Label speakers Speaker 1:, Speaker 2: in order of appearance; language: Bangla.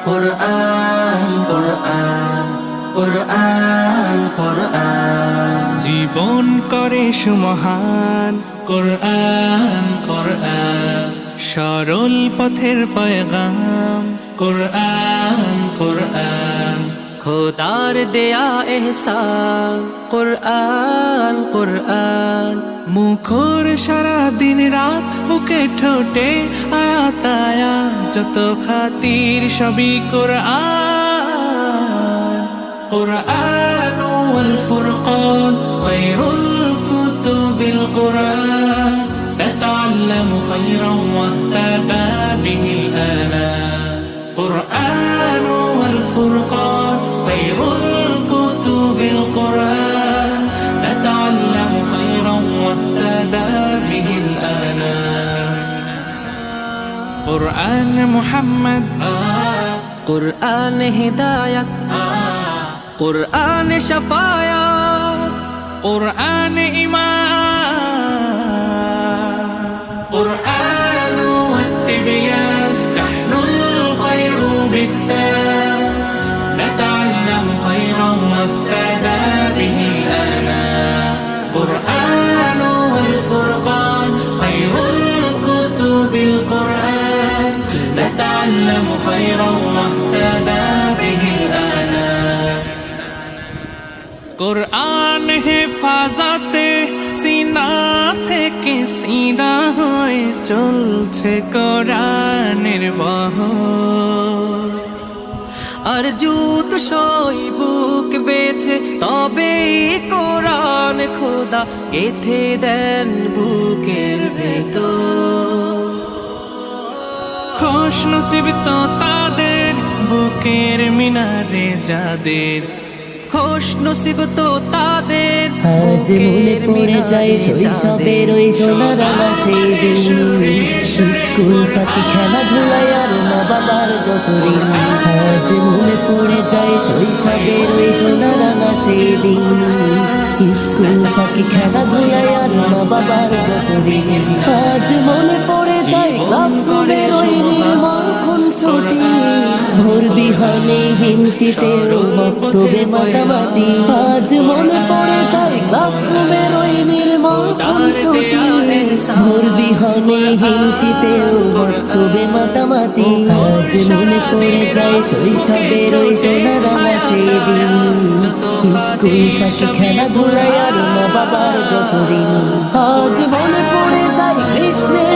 Speaker 1: কুরআন কুরআন কুরআন কুরআন
Speaker 2: জীবন করে সুমহান
Speaker 1: কুরআন কুরআন
Speaker 2: সরল পথের পয়গাম
Speaker 1: কুরআন কুরআন
Speaker 3: খোদার দেয়া এহসান কুরআন কুরআন
Speaker 2: মুখর সারা দিন রাত বুকে ঠোঁটে আয়াত আয়াত যত খাতির সবই কোরআন
Speaker 1: قرآن والفرقان خير الكتب القرآن نتعلم خيرا واهتدى به الآنام قرآن والفرقان خير الكتب القرآن نتعلم خيرا واهتدى به الآنام
Speaker 2: কোরআন মুহাম্মদ
Speaker 3: কুরআন হিদায়াত কুরআন শাফায়াত
Speaker 2: কোরআন ঈমান
Speaker 1: قرآن والتبيان نحن الخير بالتام نتعلم خيرا واهتدى به الآنام قرآن والفرقان خير الكتب القرآن نتعلم خيرا واهتدى به الآنام
Speaker 2: কোরআন হেফাজতে সিনা থেকে সিনা হয়ে চলছে কোরআনের বহর
Speaker 3: আর জুত সই বুক বেছে তবে কোরআন খোদা গেথে দেন বুকের ভেতর
Speaker 2: খুশ নসিব তো তাদের বুকের মিনারে যাদের
Speaker 3: খুশ নসিব তো তাদের
Speaker 4: আজ মনে পড়ে যায় শৈশবের ওই সোনার আলা সেই দিন স্কুল ফাঁকি খেলাধুলায় আর মা বাবার যত ঋণ আজ মনে পড়ে যায় শৈশবের ওই সোনার আলা সেই দিন স্কুল ফাঁকি খেলাধুলায় আর মা বাবার যত ঋণ আজ মনে পড়ে যায় ক্লাসরুমের ওই নির্মল খুনসুটি ভোর বিহানে হিমশীতেও বক্তব্যে মাতামাতি আজ মনে পড়ে যায় ক্লাসরুমের ওই নির্মল খুনসুটি ভোর বিহানে হিমশীতেও বক্তব্যে মাতামাতি আজ মনে পড়ে যায় শৈশবের ওই সোনারাঙা সেই দিন স্কুল ফাঁকি খেলাধুলায় আর মা বাবার যত ঋণ আজ মনে পড়ে যায় গ্রীষ্মের